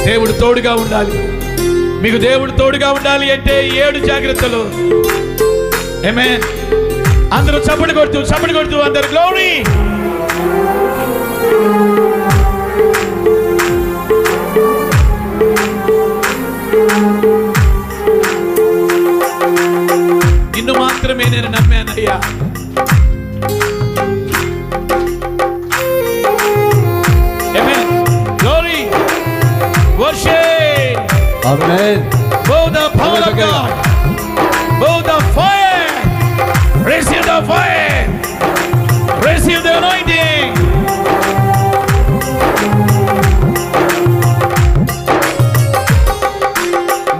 దేవుడు తోడుగా ఉండాలి. మీకు దేవుడు తోడుగా ఉండాలి అంటే 7 జాగ్రత్తలు. ఆమేన్. అందరూ చప్పటి కొడుతూ అందరూ గ్లోరీ. నిన్ను మాత్రమే నేను నమ్మానయ్యా. Amen. Glory. Worship. Amen. Oh, the power of God. Oh, the fire. Receive the fire. Receive the anointing.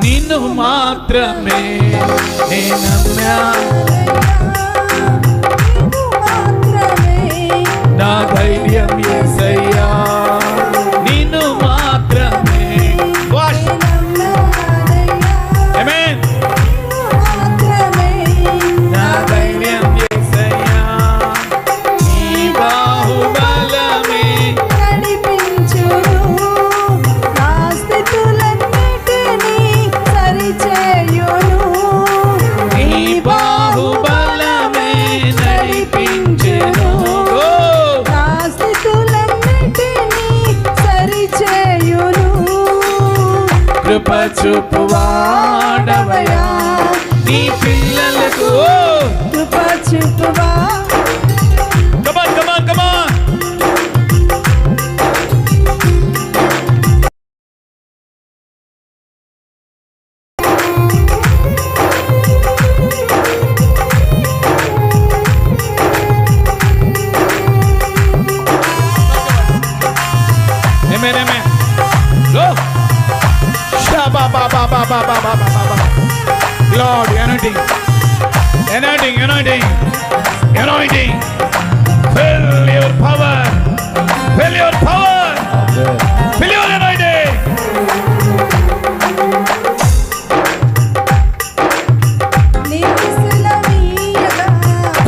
నిన్ను మాత్రమే నేను నమ్మాను. నా ధైర్యం యేసయ్యా. నిన్ను మాత్రమే. వాష్. ఆమేన్. నా ధైర్యం యేసయ్యా. నీ బాహుబలమే నడిపించును. నా స్థితులన్నిటినీ సరిచేయును. నీ బాహుబలమే నడిపించును. నా స్థితులన్నిటినీ సరిచేయును. కృప చూపువాడవయ్యా నీ పిల్లలకు. కృప చూపువా. Come on, come on, come on. Amen, amen. Go. Shabba ba ba ba ba ba ba ba ba. Lord, anointing. Anointing, anointing. Anointing. Fill your power. Fill your power. Fill your anointing. నీకు సెలవీయగా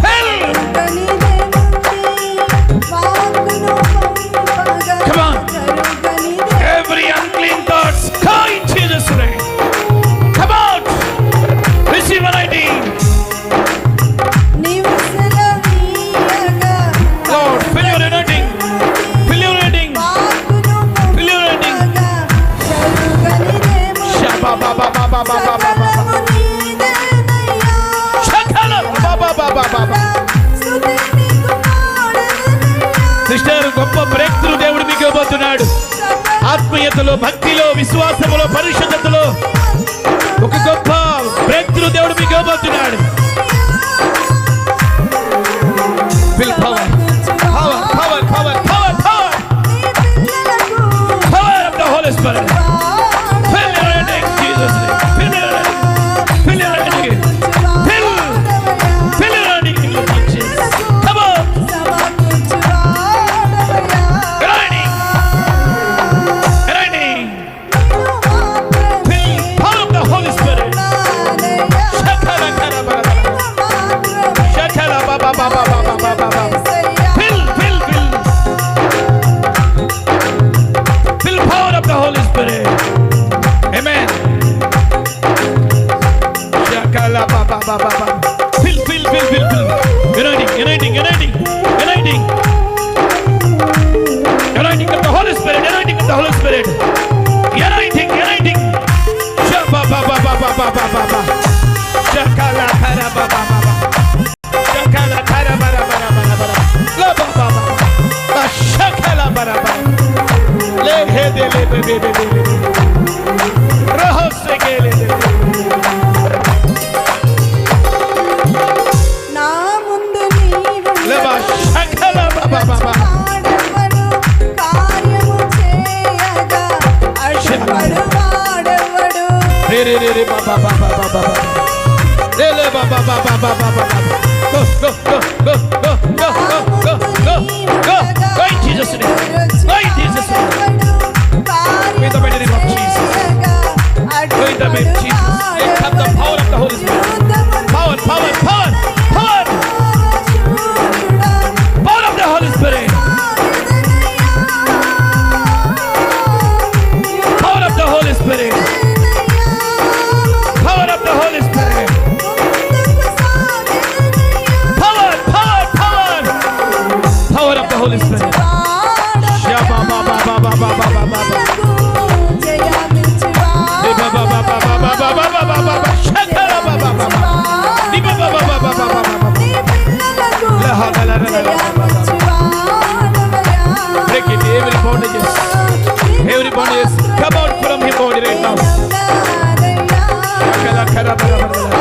Fill. కనిదేముంది. వాక్కును పంపగా Come on. కరుగనిదే. Every unclean thoughts go in Jesus' name. Come out. Receive anointing. నీవు సెలవీయగా Lord, fill your anointing. Fill your anointing. వాక్కును Fill your anointing. పంపగా కరుగనిదేముంది. Shabba ba ba ba ba ba ba ba ba. సకలము నీదేనయ్యా. Shakala ba ba ba ba ba ba. స్తుతి నీకు పాడెదనయ్యా. Sister, గొప్ప break through దేవుడు మీకు ఇవ్వబోతున్నాడు. ఆత్మీయతలో, భక్తిలో, విశ్వాసములో, పరిశుద్ధతలో ఒక గొప్ప బ్రేక్ త్రూ దేవుడు మీకు ఇవ్వబోతున్నాడు. Feel power, power, power, power, power, power, power of the Holy Spirit. Fill your anointing, Jesus' name. Fill your anointing. Fill your anointing. Fill your anointing, Lord Jesus. Come on, anointing, anointing. Fill power of the Holy Spirit. Shakala kara bara bara. Shakala ba ba ba ba ba ba ba ba. Fill, fill, fill. Fill power of the Holy Spirit. Amen. Shakala ba ba ba ba ba. Fill, fill, fill, fill, fill. Anointing, anointing, anointing, anointing. Anointing of the Holy Spirit, anointing of the Holy Spirit. Anointing, anointing. Shabba ba ba ba ba ba ba ba ba. Shakala kara ba ba ba ba. Shakala kara bara bara bara bara. La ba ba ba. Ba shakala bara bara. Le he de le be be be be. Raho se ke le le. నా ముందు నీవు Le ba shakala ba ba ba ba. వాడెవడు కార్యము చేయగా అడ్డుపడు వాడెవడు. Re re re re ba ba ba ba ba ba ba. Le le ba ba ba ba ba ba ba. Go go go go go go go go go go. Go in Jesus' name. Go in Jesus' name. In the mighty name of Jesus. Go in the mighty name of Jesus. Lift up the power of the Holy Spirit. Power, power, power, power. Power of the Holy Spirit. Holy Spirit. Shabba ba ba ba ba ba ba ba ba. Ba ba ba ba ba ba ba ba ba ba ba. Shakala ba ba ba ba. Di ba ba ba ba ba ba ba ba. La ha la la la la la. Break it, every bondages. Every bondage, come out from him body right now. Shakala kara ba ba ba.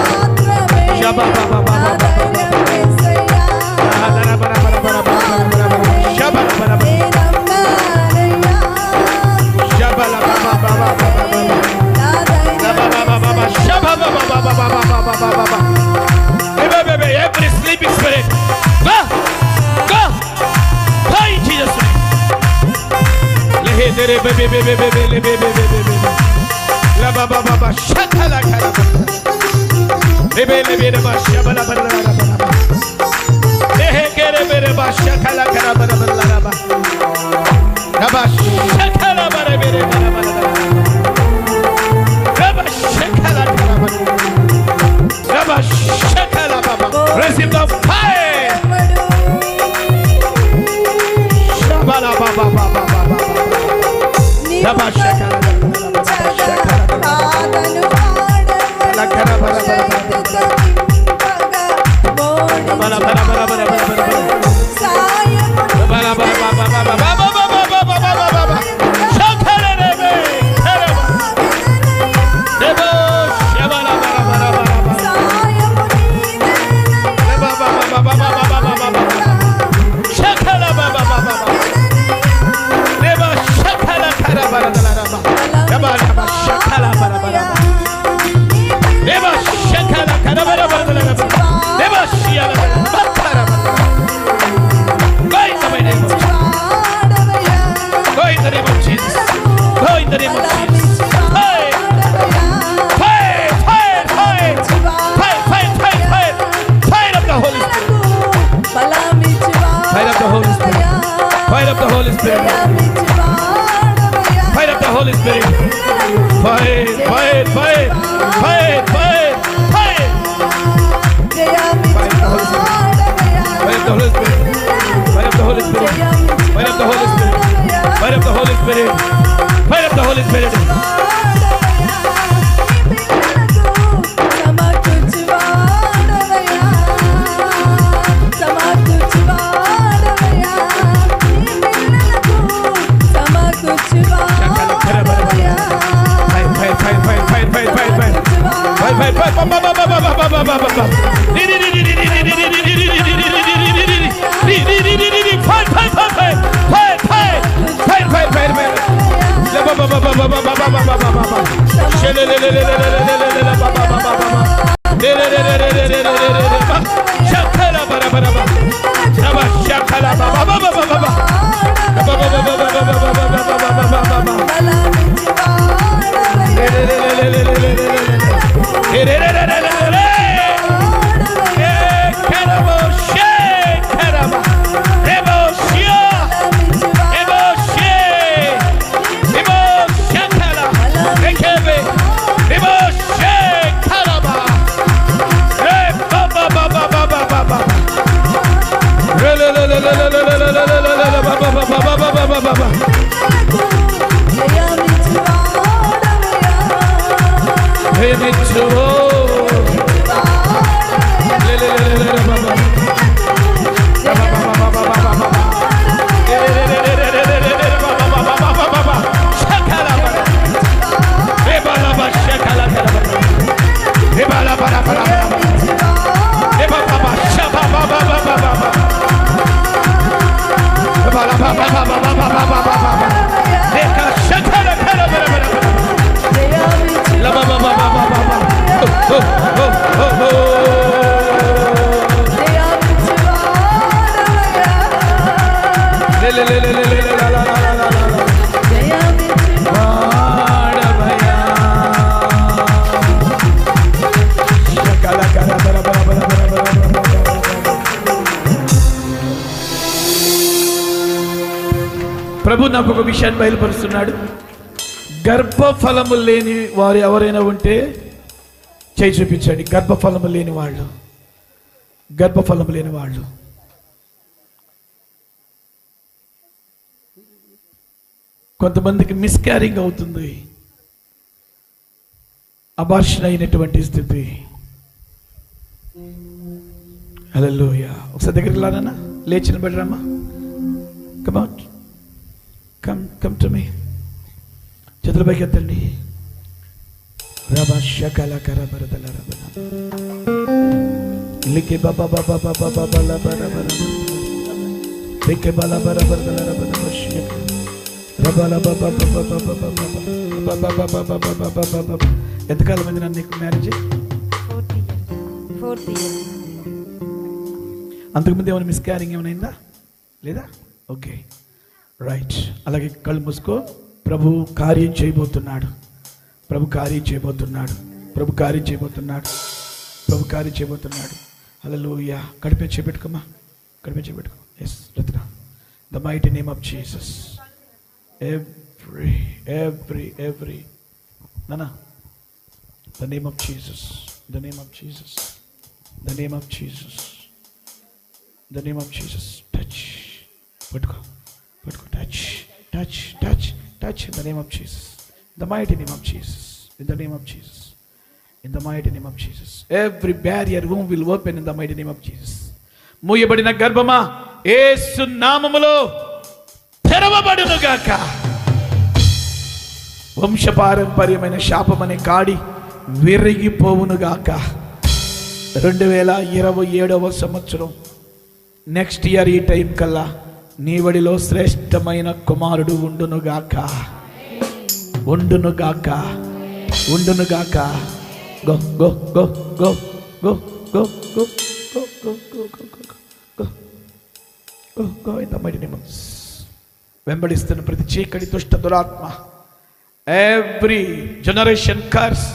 Shabba ba ba ba ba ba. La la la ba ba ba ba ba. Shabba ba ba ba. Shabba la ba ba ba ba ba. Every sleeping spirit, go, go, go in Jesus' name. La ba ba ba ba, shakala kara ba. Lebe lebe ba shabala ba la ba. Lehe kere bere ba shakala kara ba la ba. La ba shakala ba bere ba la ba. Receive the fire. Shabala ba ba ba ba ba ba. Daba shakala. La kara ba ba ba. Bala bala bala bala bala bala. Bala bala bala bala bala. Shakala rebe. Karaba. Debo shabala bala bala bala. ప్రభు నాకు ఒక విషయాన్ని బయలుపరుస్తున్నాడు. గర్భఫలము లేని వారు ఎవరైనా ఉంటే చేయి చూపించండి. గర్భఫలము లేని వాళ్ళు, గర్భఫలము లేని వాళ్ళు. కొంతమందికి మిస్క్యారింగ్ అవుతుంది, అబార్షన్ అయినటువంటి స్థితి. హల్లెలూయా. ఒకసారి దగ్గరికి రానా, లేచిన బడిరమ్మా. Come out, come to me. చేతుల పైకి ఎత్తండి. ఎంతకాలం అయింది నన్ను నీకు మ్యారేజ్? 4th year. అంతకుముందు ఏమైనా మిస్క్యారింగ్ ఏమైనా అయిందా లేదా? Okay, right. అలాగే కళ్ళు మూసుకో. ప్రభు కార్యం చేయబోతున్నాడు, ప్రభు కార్యం చేయబోతున్నాడు, ప్రభు కార్యం చేయబోతున్నాడు, ప్రభు కార్యం చేయబోతున్నాడు. హల్లెలూయా. కడిపే చేపెట్టుకోమా, కడిపే చేపెట్టుకో. Yes Ratna. The mighty name of Jesus. Every నానా, the name of Jesus, the name of Jesus, the name of Jesus, the name of Jesus. Touch, పట్టుకో పట్టుకో. Touch touch touch touch. In the name of Jesus, the mighty name of Jesus, in the name of Jesus, in the mighty name of Jesus. Every barrier room will open in the mighty name of Jesus. మూయబడిన గర్భమా యేసు నామములో తెరవబడును గాక. వంశపారంపర్యమైన శాపమనే కాడి విరిగిపోవును గాక. 2027వ సంవత్సరం నెక్స్ట్ ఇయర్ ఈ టైం కల్లా నీ వడిలో శ్రేష్టమైన కుమారుడు ఉండునుగాక, ఉండునుగాక, ఉండునుగాక. Go go go go go go go go go go go go go in the mighty name. వెంబడిస్తున్న ప్రతి చీకటి దుష్ట దురాత్మ, ఎవ్రీ జనరేషన్ కర్స్,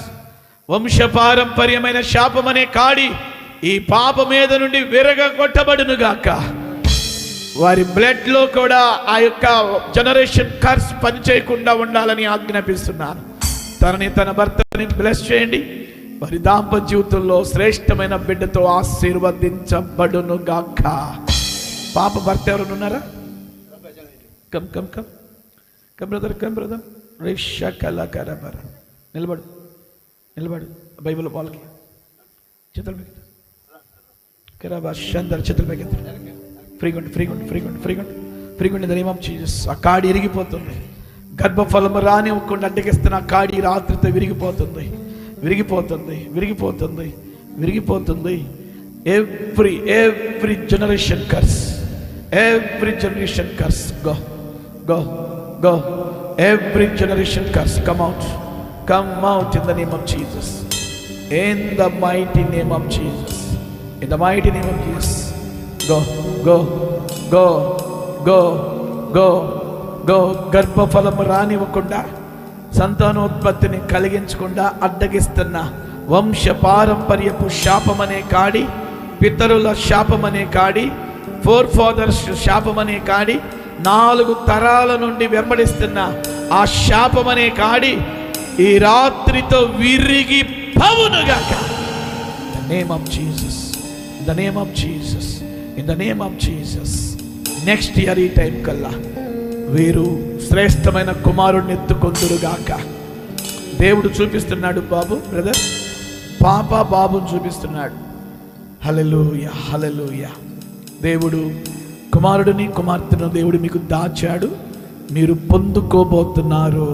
వంశపారంపర్యమైన శాపమనే కాడి ఈ పాప మీద నుండి విరగొట్టబడును గాక. వారి బ్లడ్ లో కూడా ఆ యొక్క జనరేషన్ కర్స్ పనిచేయకుండా ఉండాలని ఆజ్ఞాపిస్తున్నాను. తన భర్తని బ్లెస్ చేయండి. వారి దాంపత్య జీవితంలో శ్రేష్టమైన బిడ్డతో ఆశీర్వదించబడును గాక. పాప భర్త ఎవరు ఉన్నారా? Come come come come brother, come brother. నిలబడు, నిలబడు. బైబిల్ వాళ్ళకి చేతుల పైకి, చేతుల పైకి. ఫ్రీగుండి, ఫ్రీగుండి, ఫ్రీగుండి, ఫ్రీగుండి, ఫ్రీగుండి. The name of Jesus. ఆ కాడి ఇరిగిపోతుంది. గర్భఫలము రానివ్వకుండా అడ్డగిస్తున్న ఆ కాడి రాత్రితో విరిగిపోతుంది, విరిగిపోతుంది, విరిగిపోతుంది, విరిగిపోతుంది. Every generation curse, every generation curse, go go go. Every generation curse come out, come out in the name of Jesus, in the mighty name of Jesus, in the mighty name of Jesus. Go go go go go go. గర్భఫలము రానివ్వకుండా సంతానోత్పత్తిని కలిగించకుండా అడ్డగిస్తున్న వంశ పారంపర్యపు శాపమనే కాడి, పితరుల శాపమనే కాడి, four fathers శాపమనే కాడి, 4 తరాల నుండి వెంబడిస్తున్న ఆ శాపమనే కాడి ఈ రాత్రితో విరిగి పోవునుగాక. The name of Jesus, the name of Jesus, in the name of Jesus. Next year ఈ టైం కల్లా వీరు శ్రేష్టమైన కుమారుడిని ఎత్తుకొందురుగాక. దేవుడు చూపిస్తున్నాడు బాబు, బ్రదర్, పాప బాబుని చూపిస్తున్నాడు. హల్లెలూయా, హల్లెలూయా. దేవుడు కుమారుడిని కుమార్తెను దేవుడు మీకు దాచాడు, మీరు పొందుకోబోతున్నారు.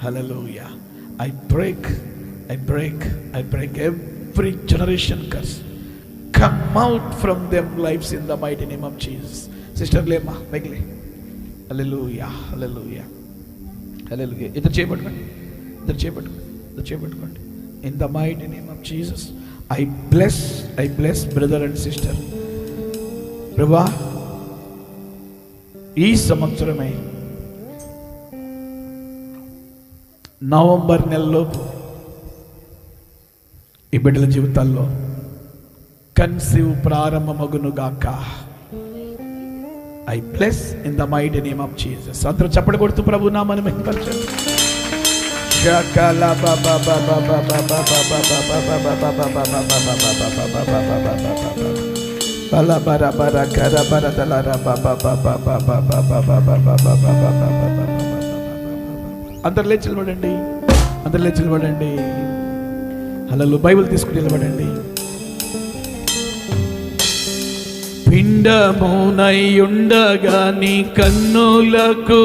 Hallelujah. I break every generation curse. Come out from them lives in the mighty name of Jesus. Sister Lema, Begle. Hallelujah, hallelujah, hallelujah. Idhar cheyapattukondi, idhar cheyapattukondi. In the mighty name of Jesus, I bless brother and sister. Prabha, ee samvatsaramai November నెలలోపు ఈ బిడ్డల జీవితాల్లో conceive ప్రారంభమగునుగాక. I bless in the mighty name of Jesus. అందరూ చప్పటి కొడుతూ ప్రభు నామమును మహిమపరచండి. బల బర బర కర బర దలర బబ బబ బబ బబ బబ బబ. అందరు లేచి నిలబడండి, అందరు లేచి నిలబడండి. హల్లెలూయా. బైబిల్ తీసుకుని నిలబడండి. పిండమునై ఉండగా నీ కన్నులకు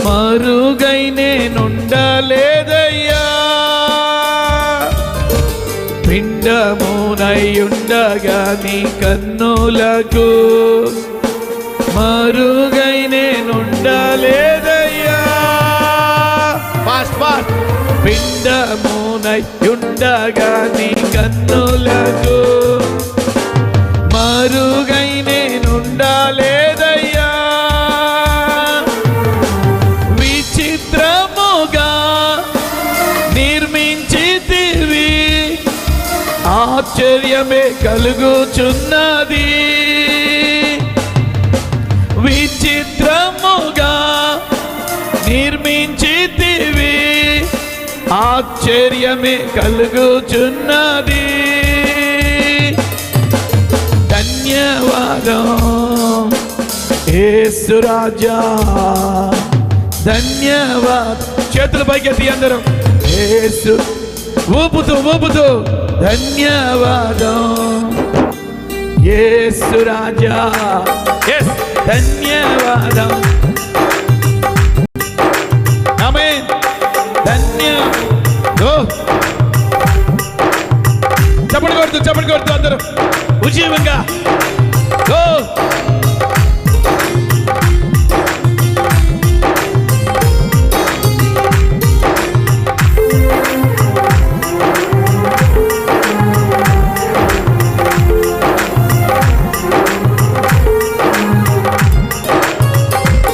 మరుగై నేనుండలేదయ్యా. పిండమునై ఉండగా నీ కన్నులకు మరుగై నేనుండలేదయ్యా. పిండమునై ఉండగా నీ కన్నులకు మరుగై నేనుండలేదయ్యా. విచిత్రముగా నిర్మించితివి, ఆశ్చర్యమే కలుగుచున్నది. విచిత్రముగా నిర్మించితివి, ఆశ్చర్యమే కలుగుచున్నది. ధన్యవాదం యేసు రాజా, ధన్యవాదం. చేతుల పైకెత్తి అందరం యేసు ఊపుతూ ఊపుతూ ధన్యవాదం యేసు రాజా. ఎస్, ధన్యవాదం. ఆమేన్. చప్పటి కొడుతూ అందరూ ఉజ్జీవంగా